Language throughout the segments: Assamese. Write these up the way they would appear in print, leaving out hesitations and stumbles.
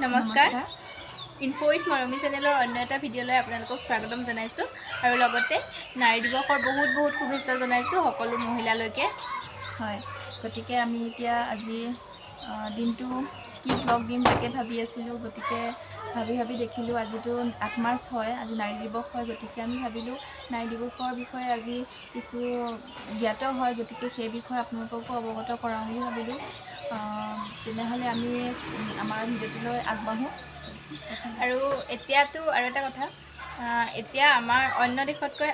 নমস্কাৰ ইনফো উইথ মৰমী চেনেলৰ অন্য এটা ভিডিঅ'লৈ আপোনালোকক স্বাগতম জনাইছোঁ আৰু লগতে নাৰী দিৱসৰ বহুত শুভেচ্ছা জনাইছোঁ সকলো মহিলালৈকে। হয়, গতিকে আমি এতিয়া আজি দিনটো কি ব্লগ দিম তাকে ভাবি আছিলোঁ। গতিকে ভাবি দেখিলোঁ আজিতো 8 মাৰ্চ হয়, আজি নাৰী দিৱস হয়। গতিকে আমি ভাবিলোঁ নাৰী দিৱসৰ বিষয়ে আজি কিছু জ্ঞাত হয়, গতিকে সেই বিষয়ে আপোনালোককো অৱগত কৰাওঁ বুলি ভাবিলোঁ। তেনেহ'লে আমি আমাৰ ভিডিঅ'টোলৈ আগবাঢ়োঁ। আৰু এতিয়াতো আৰু এটা কথা, এতিয়া আমাৰ অন্য দেশতকৈ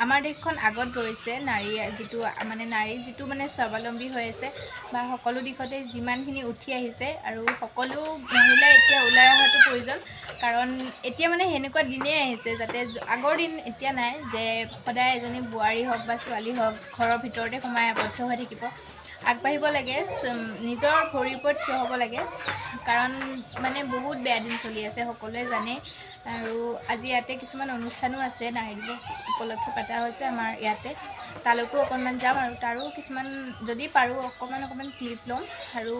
আমাৰ দেশখন আগত গৈছে। নাৰীৰ যিটো স্বাৱলম্বী হৈ আছে বা সকলো দিশতে যিমানখিনি উঠি আহিছে আৰু সকলো মহিলাই এতিয়া ওলাই অহাটো প্ৰয়োজন। কাৰণ এতিয়া সেনেকুৱা দিনেই আহিছে যাতে আগৰ দিন এতিয়া নাই যে সদায় এজনী বোৱাৰী হওক বা ছোৱালী হওক ঘৰৰ ভিতৰতে সোমাই আবদ্ধ হৈ থাকিব। আগবাঢ়িব লাগে, নিজৰ ভৰিৰ ওপৰত থিয় হ'ব লাগে। কাৰণ বহুত বেয়া দিন চলি আছে সকলোৱে জানে। আৰু আজি ইয়াতে কিছুমান অনুষ্ঠানো আছে, নাৰী দিৱস উপলক্ষে পতা হৈছে আমাৰ ইয়াতে। তালৈকো অকণমান যাম আৰু তাৰো কিছুমান যদি পাৰোঁ অকণমান ক্লিপ ল'ম আৰু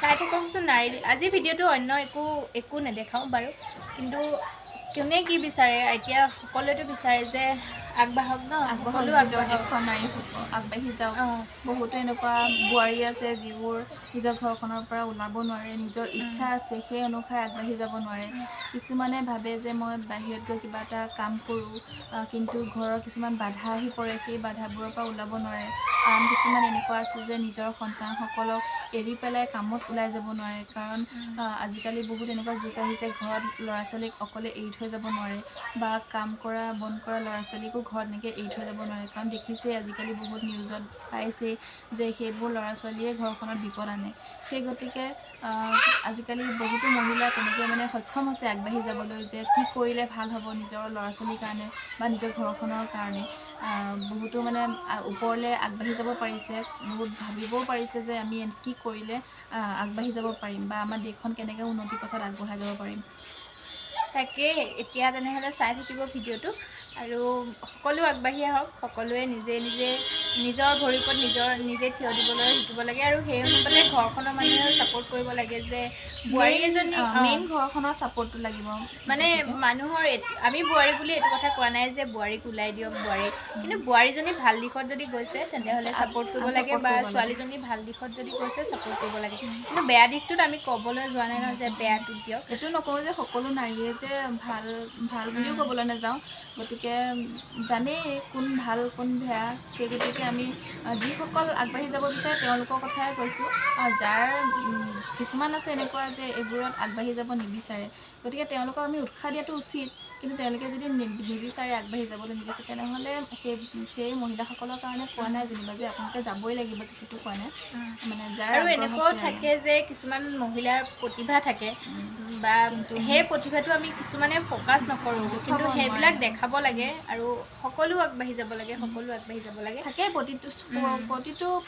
চাই থাককচোন। আজি ভিডিঅ'টো অন্য একো নেদেখাওঁ বাৰু, কিন্তু কোনে কি বিচাৰে এতিয়া সকলোৱেতো বিচাৰে যে আগবাঢ়ক ন, সকলো নিজৰ আগবাঢ়ক, দেশখন নাৰী আগবাঢ়ি যাওক। বহুতো এনেকুৱা বোৱাৰী আছে যিবোৰ নিজৰ ঘৰখনৰ পৰা ওলাব নোৱাৰে, নিজৰ ইচ্ছা আছে সেই অনুসাৰে আগবাঢ়ি যাব নোৱাৰে। কিছুমানে ভাবে যে মই বাহিৰত গৈ কিবা এটা কাম কৰোঁ, কিন্তু ঘৰৰ কিছুমান বাধা আহি পৰে, সেই বাধাবোৰৰ পৰা ওলাব নোৱাৰে। আন কিছুমান এনেকুৱা আছে যে নিজৰ সন্তানসকলক এৰি পেলাই কামত ওলাই যাব নোৱাৰে। কাৰণ আজিকালি বহুত এনেকুৱা যুগ আহিছে, ঘৰত ল'ৰা ছোৱালীক অকলে এৰি থৈ যাব নোৱাৰে বা কাম কৰা বন কৰা ল'ৰা ছোৱালীকো ঘৰত এনেকৈ এৰি থৈ যাব নোৱাৰে। কাৰণ দেখিছেই আজিকালি বহুত নিউজত পাইছেই যে সেইবোৰ ল'ৰা ছোৱালীয়ে ঘৰখনত বিপদ আনে। সেই গতিকে আজিকালি বহুতো মহিলা তেনেকৈ সক্ষম হৈছে আগবাঢ়ি যাবলৈ, যে কি কৰিলে ভাল হ'ব নিজৰ ল'ৰা ছোৱালীৰ কাৰণে বা নিজৰ ঘৰখনৰ কাৰণে। বহুতো ওপৰলৈ আগবাঢ়ি যাব পাৰিছে, বহুত ভাবিবও পাৰিছে যে আমি কি কৰিলে আগবাঢ়ি যাব পাৰিম বা আমাৰ দেশখন কেনেকৈ উন্নতিৰ পথত আগবঢ়াই যাব পাৰিম। তাকে এতিয়া তেনেহ'লে চাই থাকিব ভিডিঅ'টো আৰু সকলো আগবাঢ়ি আহক। সকলোৱে নিজৰ ভৰিৰ ওপৰত নিজে থিয় দিবলৈ শিকিব লাগে আৰু সেই অনুপাতে ঘৰখনৰ মানুহেও ছাপোৰ্ট কৰিব লাগে যে বোৱাৰী এজনী মেইন ঘৰখনৰ ছাপোৰ্টটো লাগিব। মানুহৰ আমি বোৱাৰী বুলি এইটো কথা কোৱা নাই যে বোৱাৰীক ওলাই দিয়ক কিন্তু বোৱাৰীজনী ভাল দিশত যদি গৈছে তেনেহ'লে ছাপোৰ্ট কৰিব লাগে, বা ছোৱালীজনী ভাল দিশত যদি গৈছে ছাপোৰ্ট কৰিব লাগে। কিন্তু বেয়া দিশটোত আমি ক'বলৈ যোৱা নাই নহয় যে বেয়াটোত দিয়ক। এইটো নকওঁ যে সকলো নাৰীয়ে যে ভাল বুলিও ক'বলৈ নাযাওঁ। গতিকে জানেই কোন ভাল কোন বেয়া। সেই গতিকে আমি যিসকল আগবাঢ়ি যাব বিচাৰে তেওঁলোকৰ কথাই কৈছোঁ। যাৰ কিছুমান আছে এনেকুৱা যে এইবোৰত আগবাঢ়ি যাব নিবিচাৰে, গতিকে তেওঁলোকক আমি উৎসাহ দিয়াটো উচিত। কিন্তু তেওঁলোকে যদি নিবিচাৰে, আগবাঢ়ি যাবলৈ নিবিচাৰে, তেনেহ'লে সেই মহিলাসকলৰ কাৰণে কোৱা নাই যেনিবা যে আপোনালোকে যাবই লাগিব, যে সেইটো কোৱা নাই। যাৰ আৰু আগ্ৰহ এনেকুৱাও আছে থাকে যে কিছুমান মহিলাৰ প্ৰতিভা থাকে বা সেই প্ৰতিভাটো আমি কিছুমানে ফ'কাছ নকৰোঁ, কিন্তু সেইবিলাক দেখাব লাগে আৰু সকলো আগবাঢ়ি যাব লাগে। থাকে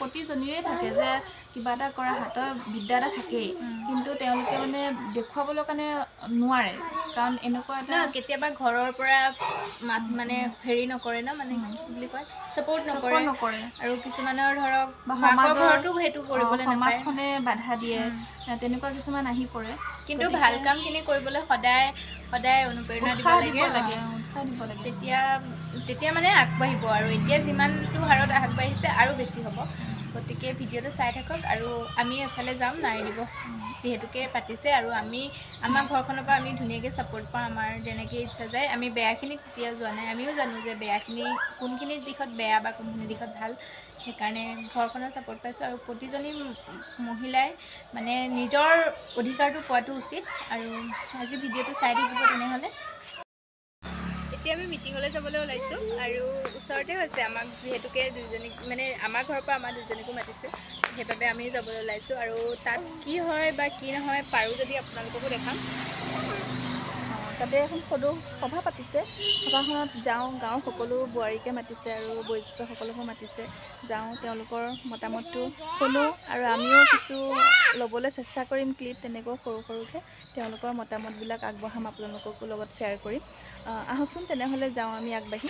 প্ৰতিজনীৰে থাকে যে কিবা এটা কৰা হাতৰ বিদ্যা এটা থাকেই, কিন্তু তেওঁলোকে দেখুৱাবলৈ কাৰণে নোৱাৰে। কাৰণ এনেকুৱা এটা কেতিয়াবা ঘৰৰ পৰা হেৰি নকৰে ন, কি বুলি কয়, ছাপোৰ্ট নকৰে। আৰু কিছুমানৰ ধৰক বা মাকৰ ঘৰতো সেইটো কৰিবলৈ নাপায়, সমাজখনে বাধা দিয়ে, তেনেকুৱা কিছুমান আহি পৰে। কিন্তু ভাল কামখিনি কৰিবলৈ সদায় অনুপ্ৰেৰণা দিব লাগে। উৎসাহ দিব লাগে। তেতিয়া আগবাঢ়িব আৰু এতিয়া যিমানটো হাৰত আগবাঢ়িছে আৰু বেছি হ'ব। গতিকে ভিডিঅ'টো চাই থাকক আৰু আমি এফালে যাম। নাৰী দিৱস যিহেতুকে পাতিছে আৰু আমাৰ ঘৰখনৰ পৰা আমি ধুনীয়াকৈ ছাপোৰ্ট পাওঁ। আমাৰ যেনেকৈ ইচ্ছা যায়, আমি বেয়াখিনিত কেতিয়াও যোৱা নাই। আমিও জানো যে কোনখিনি দিশত বেয়া বা কোনখিনি দিশত ভাল। সেইকাৰণে ঘৰখনৰ ছাপোৰ্ট পাইছোঁ আৰু প্ৰতিজনী মহিলাই নিজৰ অধিকাৰটো পোৱাটো উচিত। আৰু আজি ভিডিঅ'টো চাই থাকিব তেনেহ'লে। এতিয়া আমি মিটিঙলৈ যাবলৈ ওলাইছোঁ আৰু ওচৰতে হৈছে আমাক যিহেতুকে দুইজনীক আমাৰ ঘৰৰ পৰা আমাৰ দুজনীকো মাতিছে, সেইবাবে আমিও যাবলৈ ওলাইছোঁ। আৰু তাত কি হয় বা কি নহয় পাৰোঁ যদি আপোনালোককো দেখাম। তাতে এখন সভা পাতিছে। সভাখনত গাঁৱৰ সকলো বোৱাৰীকে মাতিছে আৰু বয়োজ্যেষ্ঠসকলকো মাতিছে। তেওঁলোকৰ মতামতটো শুনো আৰু আমিও কিছু ল'বলৈ চেষ্টা কৰিম ক্লিপ, তেনেকৈ সৰুকৈ তেওঁলোকৰ মতামতবিলাক আগবঢ়াম, আপোনালোককো লগত শ্বেয়াৰ কৰিম। আহকচোন তেনেহ'লে যাওঁ আমি আগবাঢ়ি।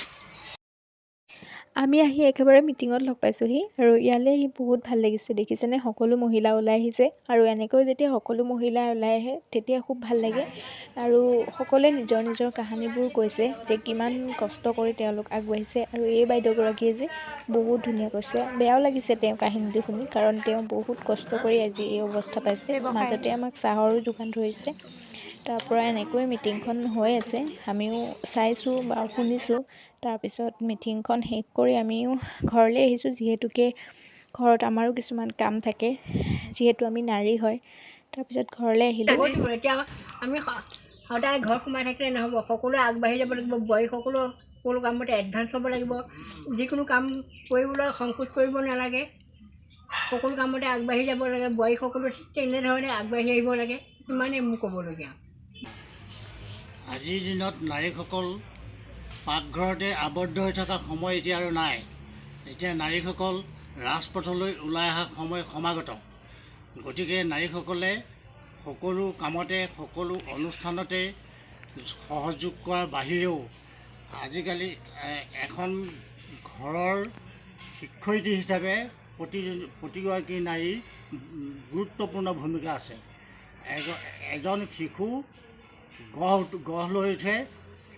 আমি আহি একেবাৰে মিটিঙত লগ পাইছোঁহি আৰু ইয়ালৈ আহি বহুত ভাল লাগিছে। দেখিছেনে সকলো মহিলা ওলাই আহিছে আৰু এনেকৈ যেতিয়া সকলো মহিলা ওলাই আহে তেতিয়া খুব ভাল লাগে আৰু সকলোৱে নিজৰ নিজৰ কাহিনীবোৰ কৈছে যে কিমান কষ্ট কৰি তেওঁলোক আগবাঢ়িছে আৰু এই বাইদেউগৰাকীয়ে যে বহুত ধুনীয়া কৈছে। বেয়াও লাগিছে তেওঁ কাহিনীটো শুনি, কাৰণ তেওঁ বহুত কষ্ট কৰি আজি এই অৱস্থা পাইছে। মাজতে আমাক চাহৰো যোগান ধৰিছে। তাৰপৰা এনেকৈ মিটিংখন হৈ আছে, আমিও চাইছোঁ বা শুনিছোঁ। তাৰপিছত মিটিংখন শেষ কৰি আমিও ঘৰলৈ আহিছোঁ, যিহেতুকে ঘৰত আমাৰো কিছুমান কাম থাকে, যিহেতু আমি নাৰী হয়। তাৰপিছত ঘৰলৈ আহিলোঁ। এতিয়া আমি সদায় ঘৰত সোমাই থাকিলে নহ'ব, সকলোৱে আগবাঢ়ি যাব লাগিব। বোৱাৰীসকলেও সকলো কামতে এডভান্স হ'ব লাগিব। যিকোনো কাম কৰিবলৈ সংকোচ কৰিব নালাগে, সকলো কামতে আগবাঢ়ি যাব লাগে। বোৱাৰীসকলো ঠিক তেনেধৰণে আগবাঢ়ি আহিব লাগে। ইমানেই মোৰ ক'বলগীয়া। আজিৰ দিনত নাৰীসকল পাকঘৰতে আবদ্ধ হৈ থকা সময় এতিয়া আৰু নাই। এতিয়া নাৰীসকল ৰাজপথলৈ ওলাই অহা সময় সমাগত। গতিকে নাৰীসকলে সকলো কামতে সকলো অনুষ্ঠানতে সহযোগ কৰাৰ বাহিৰেও আজিকালি এখন ঘৰৰ শিক্ষয়িত্ৰী হিচাপে প্ৰতিগৰাকী নাৰীৰ গুৰুত্বপূৰ্ণ ভূমিকা আছে। এজন শিশু গঢ় লৈ উঠে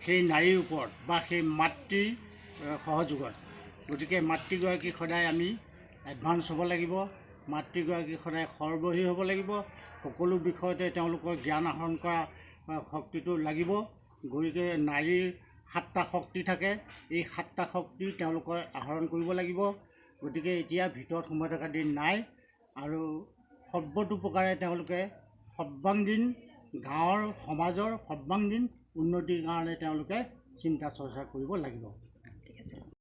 সেই নাৰীৰ ওপৰত বা সেই মাতৃৰ সহযোগত। গতিকে মাতৃগৰাকী সদায় আমি এডভান্স হ'ব লাগিব। মাতৃগৰাকী সদায় সৰ্বহী হ'ব লাগিব। সকলো বিষয়তে তেওঁলোকৰ জ্ঞান আহৰণ কৰা শক্তিটো লাগিব। গতিকে নাৰীৰ 7টা শক্তি থাকে, এই 7টা শক্তি তেওঁলোকে আহৰণ কৰিব লাগিব। গতিকে এতিয়া ভিতৰত সোমাই থকা দিন নাই আৰু সৰ্বতোপ্ৰকাৰে তেওঁলোকে সৰ্বাংগীন গাঁৱৰ সমাজৰ সৰ্বাংগীন উন্নতিৰ কাৰণে তেওঁলোকে চিন্তা চৰ্চা কৰিব লাগিব।